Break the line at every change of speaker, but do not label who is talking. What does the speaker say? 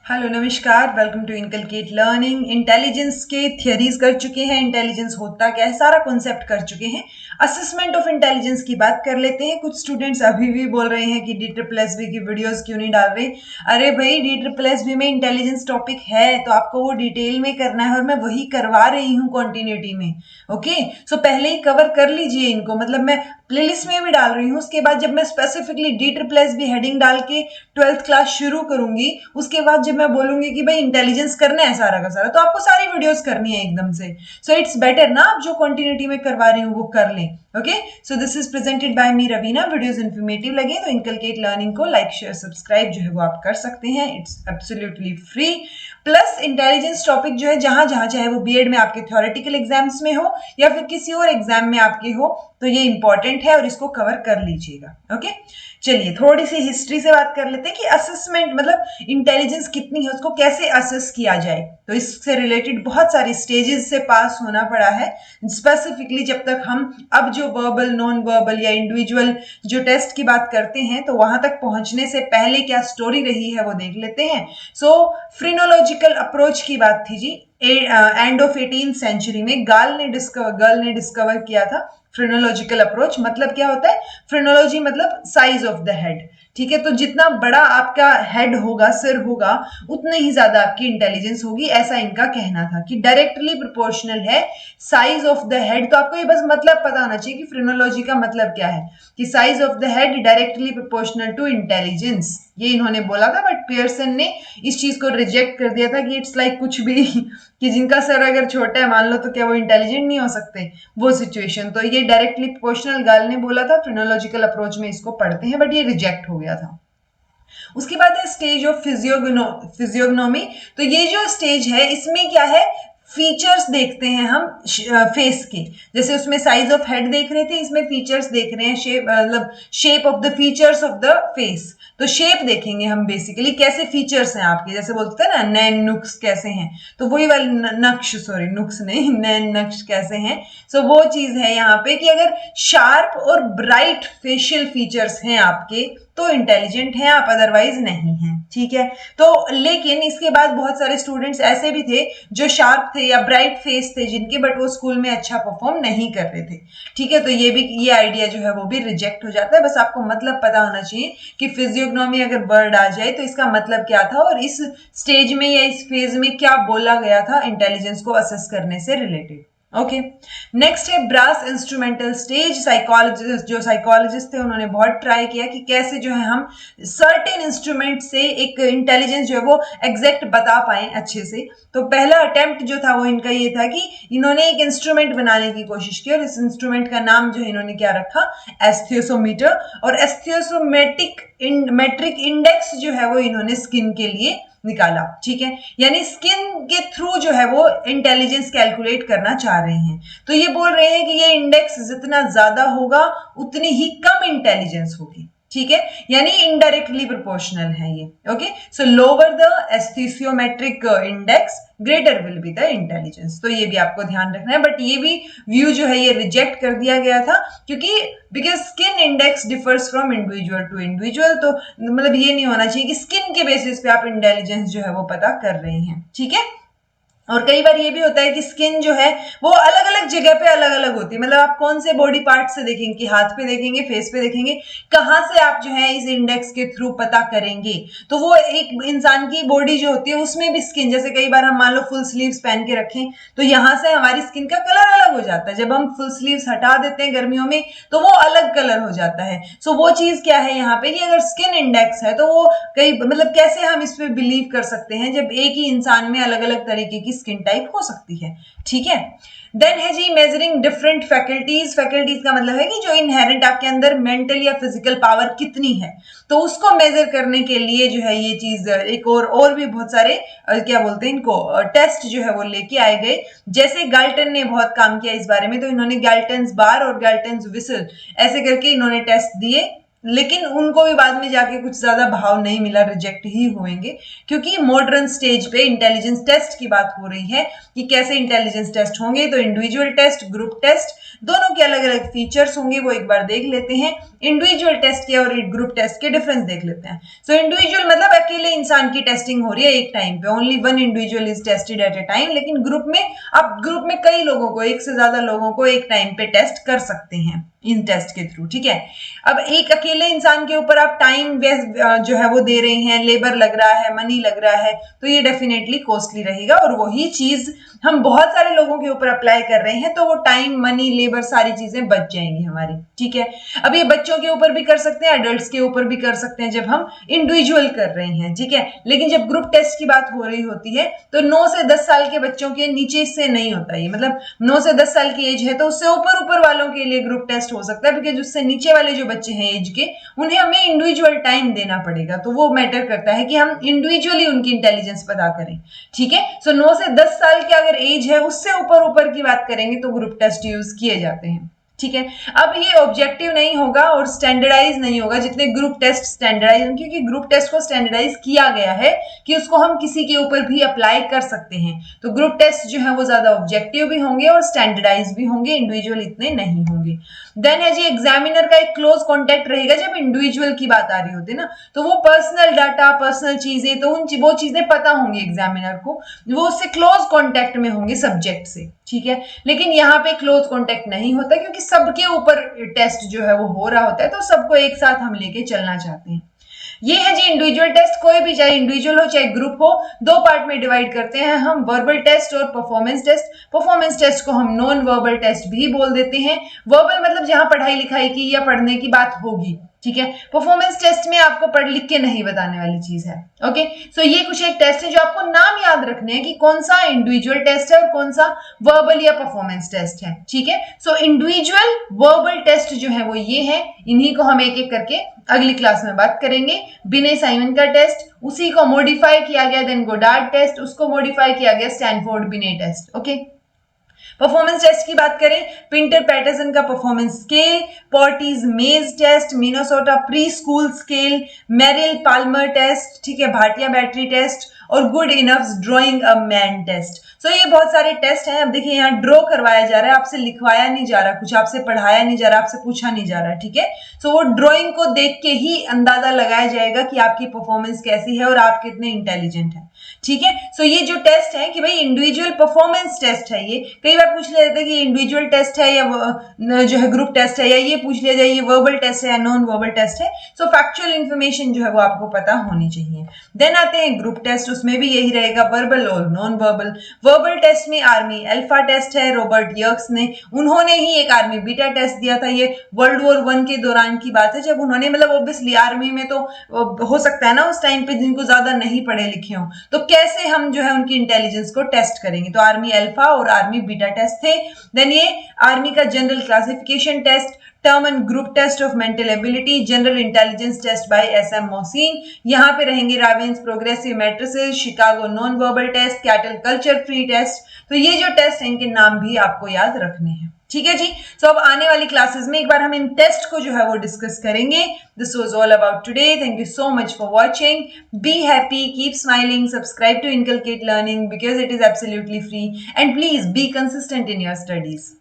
Hello नमस्कार, welcome to Inculcate Learning. Intelligence के theories कर चुके हैं, इंटेलिजेंस होता क्या है सारा कॉन्सेप्ट कर चुके हैं। असेसमेंट ऑफ इंटेलिजेंस की बात कर लेते हैं। कुछ स्टूडेंट्स अभी भी बोल रहे हैं कि DSSB की वीडियोस क्यों नहीं डाल रहे। अरे भाई, DSSB में इंटेलिजेंस टॉपिक है तो आपको वो डिटेल में करना है और मैं वही करवा रही हूँ कॉन्टिन्यूटी में। ओके, सो पहले ही कवर कर लीजिए इनको, मतलब मैं प्लेलिस्ट में भी डाल रही हूँ। उसके बाद जब मैं स्पेसिफिकली DSSB हेडिंग डाल के 12th क्लास शुरू करूंगी, उसके बाद जब मैं बोलूंगी कि भाई इंटेलिजेंस करना है सारा का सारा, तो आपको सारी वीडियोस करनी है एकदम से। सो इट्स बेटर ना, आप जो कंटिन्यूटी में करवा रही हूँ वो कर लें। Okay, so this is presented by me Raveena. Videos informative लगे तो इनकलकेट लर्निंग को लाइक शेयर सब्सक्राइब जो है वो आप कर सकते हैं। It's absolutely free. Plus intelligence topic जो है जहां जहां, चाहे वो बीएड में आपके थ्योरेटिकल एग्जाम्स में हो या फिर किसी और एग्जाम में आपके हो, तो ये इंपॉर्टेंट है और इसको कवर कर लीजिएगा। ओके, चलिए थोड़ी सी हिस्ट्री से बात कर लेते हैं कि असेसमेंट मतलब इंटेलिजेंस कितनी है, उसको कैसे असेस किया जाए। तो इससे रिलेटेड बहुत सारी स्टेजेस से पास होना पड़ा है। स्पेसिफिकली जब तक हम अब जो वर्बल, नॉन वर्बल या इंडिविजुअल जो टेस्ट की बात करते हैं, तो वहां तक पहुंचने से पहले क्या स्टोरी रही है वो देख लेते हैं। सो फ्रीनोलॉजिकल अप्रोच की बात थी जी। एंड ऑफ 18th सेंचुरी में गर्ल ने डिस्कवर किया था फ्रेनोलॉजिकल अप्रोच। मतलब क्या होता है फ्रेनोलॉजी, मतलब साइज ऑफ द हेड। ठीक है, तो जितना बड़ा आपका हेड होगा, सिर होगा, उतने ही ज्यादा आपकी इंटेलिजेंस होगी, ऐसा इनका कहना था कि डायरेक्टली प्रोपोर्शनल है साइज ऑफ द हेड। तो आपको ये बस मतलब पता होना चाहिए कि फ्रेनोलॉजी का मतलब क्या है, कि size of the head directly proportional to intelligence, ये इन्होंने बोला था। बट पियर्सन ने इस चीज को रिजेक्ट कर दिया था कि इट्स लाइक कुछ भी कि जिनका सर अगर छोटा है मान लो, तो क्या वो इंटेलिजेंट नहीं हो सकते, वो सिचुएशन। तो ये डायरेक्टली प्रोपोर्शनल गर्ल ने बोला था, फ्रेनोलॉजिकल अप्रोच में इसको पढ़ते हैं, बट ये रिजेक्ट हो गया था। उसके बाद है स्टेज ऑफ फिजियोग्नोमी। तो ये जो स्टेज है इसमें क्या है, फीचर्स देखते हैं हम फेस के। जैसे उसमें साइज ऑफ हेड देख रहे थे, इसमें फीचर्स देख रहे हैं, शेप मतलब shape of the features of the face. तो शेप देखेंगे हम बेसिकली, कैसे फीचर्स हैं आपके, जैसे बोलते हैं ना नैन नुक्स कैसे हैं, तो वही वाले नक्श, सॉरी नुक्स नहीं, नैन नक्श कैसे हैं। सो वो चीज है यहाँ पे कि अगर शार्प और ब्राइट फेशियल फीचर्स हैं आपके तो इंटेलिजेंट हैं आप, अदरवाइज नहीं है। ठीक है, तो लेकिन इसके बाद बहुत सारे स्टूडेंट्स ऐसे भी थे जो शार्प थे या ब्राइट फेस थे जिनके, बट वो स्कूल में अच्छा परफॉर्म नहीं कर रहे थे। ठीक है, तो ये आइडिया जो है वो भी रिजेक्ट हो जाता है। बस आपको मतलब पता होना चाहिए कि फिजियोग्नोमी अगर वर्ड आ जाए तो इसका मतलब क्या था और इस स्टेज में या इस फेज में क्या बोला गया था इंटेलिजेंस को असेस करने से रिलेटेड। ओके, नेक्स्ट है ब्रास इंस्ट्रूमेंटल स्टेज। साइकोलॉजिस्ट थे उन्होंने बहुत ट्राई किया कि कैसे जो है हम सर्टेन इंस्ट्रूमेंट से एक इंटेलिजेंस जो है वो एग्जैक्ट बता पाए अच्छे से। तो पहला अटेम्प्ट जो था वो इनका ये था कि इन्होंने एक इंस्ट्रूमेंट बनाने की कोशिश की और इस इंस्ट्रूमेंट का नाम जो है इन्होंने क्या रखा, एस्थ्योसोमीटर। और एस्थ्योसोमेट्रिक मेट्रिक इंडेक्स जो है वो इन्होंने स्किन के लिए निकाला। ठीक है, यानी स्किन के थ्रू जो है वो इंटेलिजेंस कैलकुलेट करना चाह रहे हैं। तो ये बोल रहे हैं कि ये इंडेक्स जितना ज्यादा होगा उतनी ही कम इंटेलिजेंस होगी। ठीक है, यानी इनडायरेक्टली प्रोपोर्शनल है ये। Okay, so lower the esthyometric index greater will be the intelligence. तो ये भी आपको ध्यान रखना है। बट ये भी व्यू जो है ये रिजेक्ट कर दिया गया था, क्योंकि because skin index differs from individual to individual. तो मतलब ये नहीं होना चाहिए कि स्किन के बेसिस पे आप इंटेलिजेंस जो है वो पता कर रहे हैं। ठीक है, और कई बार ये भी होता है कि स्किन जो है वो अलग अलग जगह पे अलग अलग होती है। मतलब आप कौन से बॉडी पार्ट से देखेंगे, कि हाथ पे देखेंगे, फेस पे देखेंगे, कहां से आप जो है इस इंडेक्स के थ्रू पता करेंगे। तो वो एक इंसान की बॉडी जो होती है उसमें भी स्किन, जैसे कई बार हम मान लो फुल स्लीव्स पहन के रखें तो यहां से हमारी स्किन का कलर अलग हो जाता है। जब हम फुल स्लीव्स हटा देते हैं गर्मियों में तो वो अलग कलर हो जाता है। सो वो चीज क्या है यहाँ पे कि अगर स्किन इंडेक्स है तो वो कई मतलब कैसे हम इस पे बिलीव कर सकते हैं जब एक ही इंसान में अलग अलग तरीके की स्किन टाइप हो सकती है। ठीक है, देन है जी मेजरिंग डिफरेंट फैकल्टीज। फैकल्टीज का मतलब है कि जो इनहेरेंट आपके अंदर मेंटल या फिजिकल पावर कितनी है, तो उसको मेजर करने के लिए जो है ये चीज एक और भी बहुत सारे क्या बोलते हैं इनको टेस्ट जो है वो लेके आए गए। जैसे गाल्टन ने बहुत काम किया इस बारे में, तो इन्होंने गैल्टन्स बार और गैल्टन्स विसल ऐसे करके इन्होंने टेस्ट दिए लेकिन उनको भी बाद में जाके कुछ ज्यादा भाव नहीं मिला, रिजेक्ट ही होंगे, क्योंकि मॉडर्न स्टेज पे इंटेलिजेंस टेस्ट की बात हो रही है कि कैसे इंटेलिजेंस टेस्ट होंगे। तो इंडिविजुअल टेस्ट, ग्रुप टेस्ट, दोनों के अलग अलग फीचर्स होंगे, वो एक बार देख लेते हैं। इंडिविजुअल टेस्ट के और ग्रुप टेस्ट के डिफरेंस देख लेते हैं। सो इंडिविजुअल मतलब अकेले इंसान की टेस्टिंग हो रही है एक टाइम पे, only one individual is tested eight A time. लेकिन ग्रुप में आप ग्रुप में कई लोगों को, एक से ज्यादा लोगों को एक टाइम पे टेस्ट कर सकते हैं इन टेस्ट के थ्रू, ठीक है। अब एक अकेले इंसान के ऊपर आप टाइम जो है वो दे रहे हैं, लेबर लग रहा है, मनी लग रहा है, तो ये डेफिनेटली कॉस्टली रहेगा। और वही चीज हम बहुत सारे लोगों के ऊपर अप्लाई कर रहे हैं, तो वो टाइम, मनी, लेबर, सारी चीजें बच जाएंगी हमारी, ठीक है। अब ये बच्चों के ऊपर भी कर सकते हैं, एडल्ट्स के ऊपर भी कर सकते हैं जब हम इंडिविजुअल कर रहे हैं, ठीक है। लेकिन जब ग्रुप टेस्ट की बात हो रही होती है तो 9 से 10 साल के बच्चों के नीचे से नहीं होता ये, मतलब 9 से 10 साल की एज है तो उससे ऊपर ऊपर वालों के लिए ग्रुप टेस्ट हो सकता है, बिकॉज उससे नीचे वाले जो बच्चे हैं एज के, उन्हें हमें इंडिविजुअल टाइम देना पड़ेगा। तो वो मैटर करता है कि हम इंडिविजुअली उनकी इंटेलिजेंस पता करें, ठीक है। सो 9 से 10 साल की अगर एज है, उससे ऊपर ऊपर की बात करेंगे तो ग्रुप टेस्ट यूज किए जाते हैं, ठीक है। अब ये ऑब्जेक्टिव नहीं होगा और स्टैंडर्डाइज नहीं होगा जितने ग्रुप टेस्ट स्टैंडर्डाइज, क्योंकि ग्रुप टेस्ट को स्टैंडर्डाइज किया गया है कि उसको हम किसी के ऊपर भी अप्लाई कर सकते हैं। तो ग्रुप टेस्ट जो है वो ज्यादा ऑब्जेक्टिव भी होंगे और स्टैंडर्डाइज भी होंगे, इंडिविजुअल इतने नहीं होंगे। देन है जी एग्जामिनर का एक क्लोज कॉन्टेक्ट रहेगा। जब इंडिविजुअल की बात आ रही होती है ना, तो वो पर्सनल डाटा, पर्सनल चीजें, तो वो चीजें पता होंगी एग्जामिनर को, वो उससे क्लोज कॉन्टेक्ट में होंगे सब्जेक्ट से, ठीक है। लेकिन यहाँ पे क्लोज कॉन्टेक्ट नहीं होता, क्योंकि सबके ऊपर टेस्ट जो है वो हो रहा होता है, तो सबको एक साथ हम लेके चलना चाहते हैं। ये है जी इंडिविजुअल टेस्ट। कोई भी, चाहे इंडिविजुअल हो चाहे ग्रुप हो, दो पार्ट में डिवाइड करते हैं हम, वर्बल टेस्ट और परफॉर्मेंस टेस्ट। परफॉर्मेंस टेस्ट को हम नॉन वर्बल टेस्ट भी बोल देते हैं। वर्बल मतलब जहां पढ़ाई लिखाई की या पढ़ने की बात होगी, ठीक है। परफॉर्मेंस टेस्ट में आपको पढ़ लिख के नहीं बताने वाली चीज है, ओके। सो ये कुछ एक टेस्ट है जो आपको नाम याद रखने हैं कि कौन सा इंडिविजुअल टेस्ट है और कौन सा वर्बल या परफॉर्मेंस टेस्ट है, ठीक है। सो इंडिविजुअल, वर्बल टेस्ट जो है वो ये है, इन्हीं को हम एक एक करके अगली क्लास में बात करेंगे। बिने साइमन का टेस्ट, उसी को मॉडिफाई किया गया, देन गोडार्ड टेस्ट, उसको मॉडिफाई किया गया स्टैनफोर्ड बिने टेस्ट, ओके। परफॉर्मेंस टेस्ट की बात करें, पिंटर पैटरसन का performance scale, Porteus maze test, Minnesota pre school scale, Merrill Palmer test, ठीक है, भाटिया बैटरी टेस्ट और good enough drawing a man test. So ये बहुत सारे टेस्ट हैं। अब देखिए यहाँ ड्रॉ करवाया जा रहा है, आपसे लिखवाया नहीं जा रहा, कुछ आपसे पढ़ाया नहीं जा रहा, आपसे पूछा नहीं जा रहा, ठीक है। सो वो ड्रॉइंग को देख के ही अंदाजा लगाया जाएगा कि आपकी परफॉर्मेंस कैसी है और आप कितने इंटेलिजेंट हैं, ठीक है। सो ये जो टेस्ट है कि भाई इंडिविजुअल परफॉर्मेंस टेस्ट है, ये कई बार पूछ लिया जाता है कि इंडिविजुअल टेस्ट है या जो है ग्रुप टेस्ट है, या ये पूछ लिया जाए ये वर्बल टेस्ट है या नॉन वर्बल टेस्ट है। सो फैक्चुअल इन्फॉर्मेशन जो है वो आपको पता होनी चाहिए। देन आते हैं ग्रुप टेस्ट, उसमें भी यही रहेगा, वर्बल और नॉन वर्बल। वर्बल टेस्ट में आर्मी अल्फा टेस्ट है, रॉबर्ट यर्क्स ने, उन्होंने ही एक आर्मी बीटा टेस्ट दिया था। ये वर्ल्ड वॉर 1 के दौरान की बात है, जब उन्होंने, मतलब ऑब्वियसली आर्मी में तो हो सकता है ना उस टाइम पे जिनको ज्यादा नहीं पढ़े लिखे हो, तो कैसे हम जो है उनकी इंटेलिजेंस को टेस्ट करेंगे। तो आर्मी अल्फा और आर्मी बीटा टेस्ट थे। देन ये आर्मी का general classification test, term and group test of mental ability, general intelligence test by S M Mohsin. यहाँ पे रहेंगे Raven's progressive matrices, Chicago non verbal test, Cattell culture free test. तो ये जो test है इनके नाम भी आपको याद रखने हैं, ठीक है जी। सो अब आने वाली क्लासेस में एक बार हम इन टेस्ट को जो है वो डिस्कस करेंगे। This was all about today. Thank you so much for watching. Be happy, keep smiling, subscribe to Inculcate Learning because it is absolutely free, and please be consistent in your studies.